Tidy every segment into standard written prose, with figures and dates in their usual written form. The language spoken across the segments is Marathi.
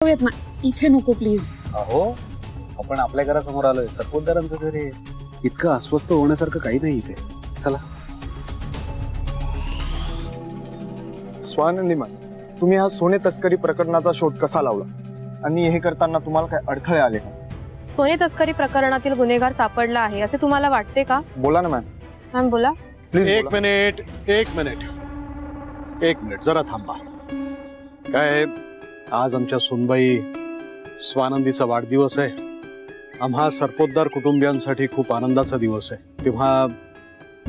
इथे नको प्लीज. अहो आपण आपल्या घरासमोर आलोय, सरपोतदारांचं घर आहे. इतकं अस्वस्थ होण्यासारखं काही नाही इथे. चला. स्वानंदी मॅम, तुम्ही हा सोने तस्करी प्रकरणाचा शोध कसा लावला आणि हे करताना तुम्हाला काय अडथळे आले का? सोने तस्करी प्रकरणातील गुन्हेगार सापडला आहे असे तुम्हाला वाटते का? बोला ना मॅम. मॅम बोला. प्लीज. एक मिनिट जरा थांबा. काय आज आमच्या सुनबाई स्वानंदीचा वाढदिवस आहे. आम्हा सरपोतदार कुटुंबियांसाठी खूप आनंदाचा दिवस आहे. तेव्हा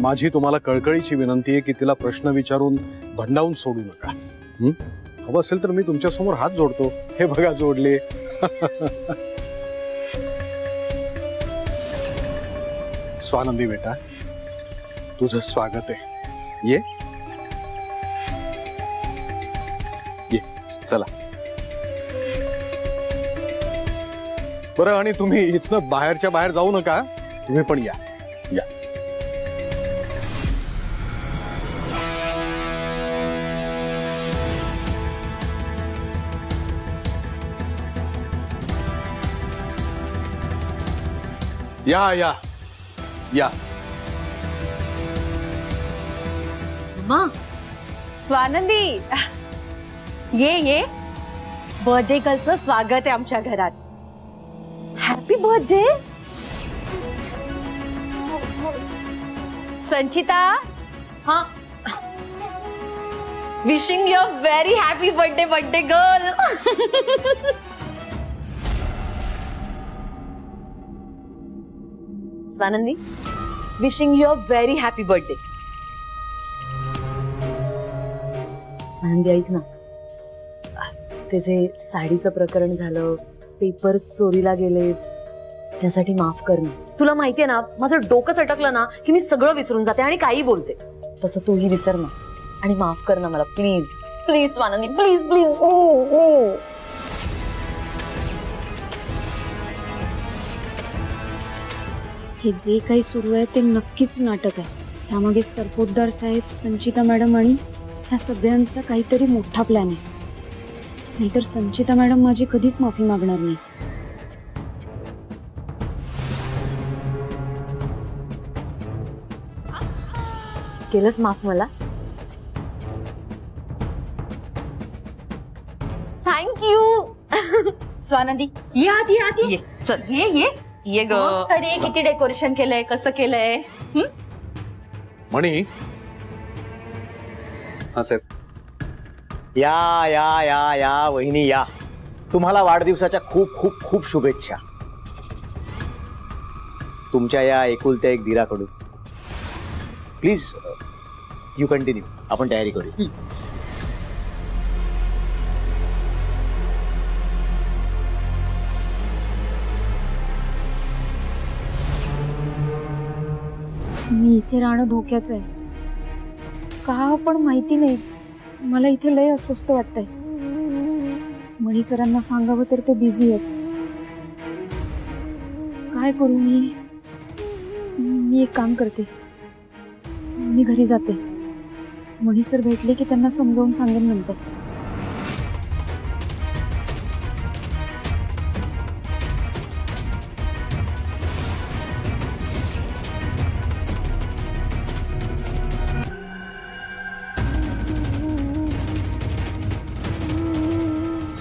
माझी तुम्हाला कळकळीची विनंती आहे की तिला प्रश्न विचारून भंडावून सोडू नका. हवं असेल तर मी तुमच्या समोर हात जोडतो. हे बघा जोडले. स्वानंदी बेटा, तुझं स्वागत आहे. ये चला. बरं, आणि तुम्ही इथनं बाहेरच्या बाहेर जाऊ नका. तुम्ही पण या. या या या. स्वानंदी, ये बर्थडे गर्लचं स्वागत आहे आमच्या घरात. हॅपी बर्थडे संचिता. हा, wishing you a very happy birthday girl. Swanandi, wishing you a very happy birthday. Swanandi ऐक ना, त्याचे साडीचं प्रकरण झालं, पेपर चोरीला गेले, त्यासाठी माफ कर ना. तुला माहितीये ना, माझं डोकं सटकलं ना की मी सगळं विसरून जाते आणि काही बोलते. तसं तूही विसर ना आणि माफ कर ना मला, please please Swanandi, please please. ओ हे जे काही सुरू आहे ते नक्कीच नाटक आहे. त्यामागे सरपोतदार साहेब, संचिता मॅडम आणि ह्या सगळ्यांचा काहीतरी मोठा प्लॅन आहे. नाहीतर संचिता मॅडम माझी कधीच माफी मागणार नाही. केलंच माफ मला. थँक्यू. स्वानंदी, ये आधी. चल ये ग. अरे किती डेकोरेशन केलंय, कसं केलंय. मणी. हा साहेब. या या या या वहिनी या. तुम्हाला वाढदिवसाच्या खूप खूप खूप शुभेच्छा. तुमच्या या एकुलत्या एक धीराकडून. Please you continue. आपण तयारी करू. मी इथे राहणं धोक्याचं आहे का पण माहिती नाही. मला इथे लय अस्वस्थ वाटतंय. मणी सरांना सांगावं तर ते बिझी आहेत. काय करू मी एक काम करते, मी घरी जाते. मणी सर भेटले की त्यांना समजावून सांगेन नंतर.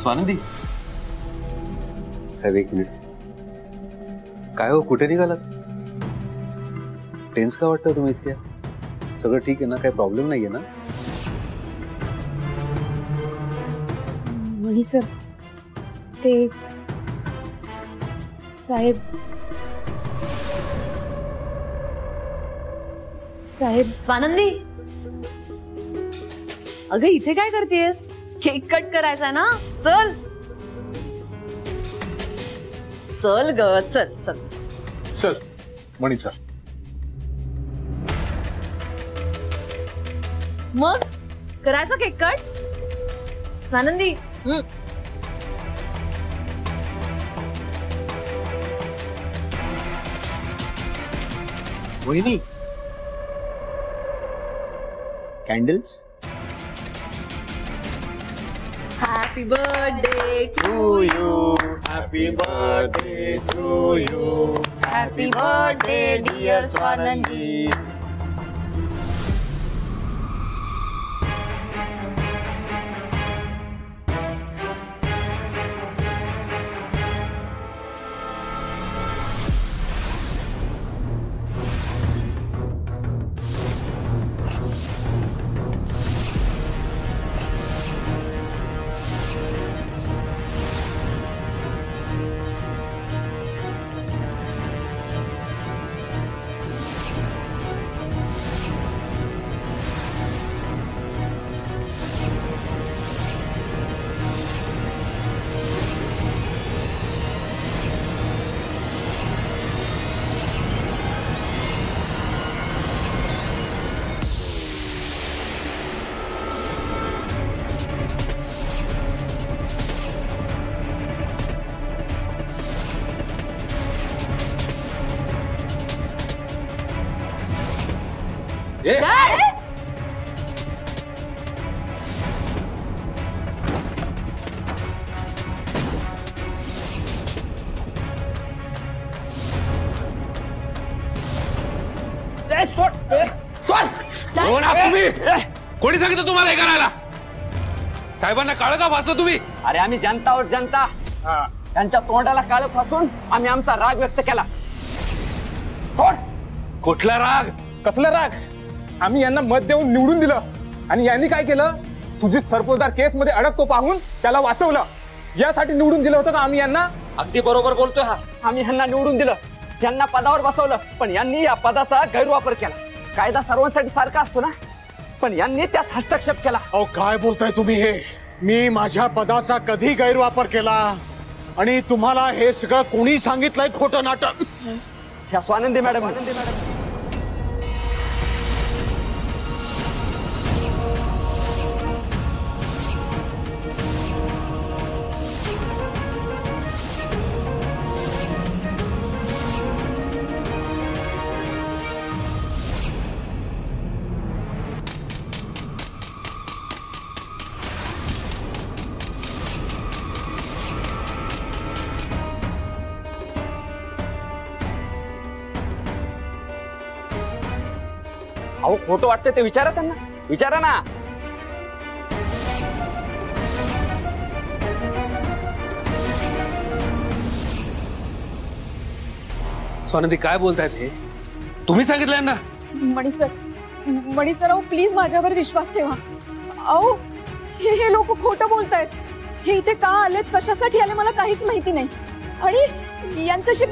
स्वानंदी साहेब, एक मिनिट. काय हो, कुठे निघालात? टेन्स का वाटतं तुम्ही इतक्या? सगळं ठीक आहे ना? काही प्रॉब्लेम नाहीये ना? मणी सर, ते साहेब स्वानंदी, अगं इथे काय करतेस? केक कट करायचा ना. चल चल ग, चल चल चल मणी सर. मग करायचा केक कट. स्वानंदी, वहिनी, candles. Happy happy birthday to you. Happy birthday to you. Happy birthday dear Swanandi. कोणी सांगितलं तुम्हाला हे करायला? साहेबांना काळ का फासलं तुम्ही? अरे आम्ही जनता आहोत जनता. त्यांच्या तोंडाला काळ फासून आम्ही आमचा राग व्यक्त केला. कुठला राग? कसला राग? आम्ही यांना मत देऊन निवडून दिलं आणि यांनी काय केलं? सुजित सरपोतदार केस मध्ये अडकतो पाहून त्याला वाचवलं. यासाठी निवडून दिलं होतं का आम्ही यांना? अगदी बरोबर बोलतोय हा. आम्ही यांना निवडून दिलं, यांना पदावर बसवलं, पण यांनी या पदाचा गैरवापर केला. कायदा सर्वांसाठी सारखा असतो ना, पण यांनी त्यात हस्तक्षेप केला. अहो काय बोलताय तुम्ही हे? मी माझ्या पदाचा कधी गैरवापर केला? आणि तुम्हाला हे सगळं कोणी सांगितलंय खोटं नाटक? ह्या स्वानंदी मॅडम. अहो खोटं वाटतं ते विचारा त्यांना, विचारा ना. स्वानंदी काय बोलतायत हे? तुम्ही सांगितलं यांना? मणी सर अहो प्लीज माझ्यावर विश्वास ठेवा. अहो हे लोक खोटं बोलतायत. हे इथे का आलेत, कशासाठी आले मला काहीच माहिती नाही. आणि यांच्याशी